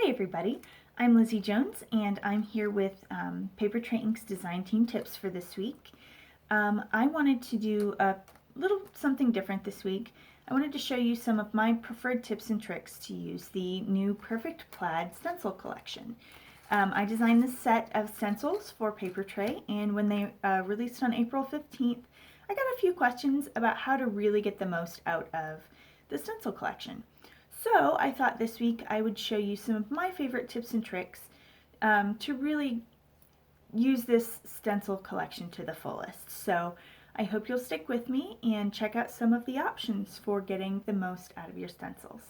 everybody, I'm Lizzie Jones and I'm here with Paper Tray Inc.'s design team tips for this week. I wanted to do a little something different this week. I wanted to show you some of my preferred tips and tricks to use the new Perfect Plaid Stencil collection. I designed this set of stencils for Paper Tray, and when they released on April 15th, I got a few questions about how to really get the most out of the stencil collection. So I thought this week I would show you some of my favorite tips and tricks to really use this stencil collection to the fullest. So I hope you'll stick with me and check out some of the options for getting the most out of your stencils.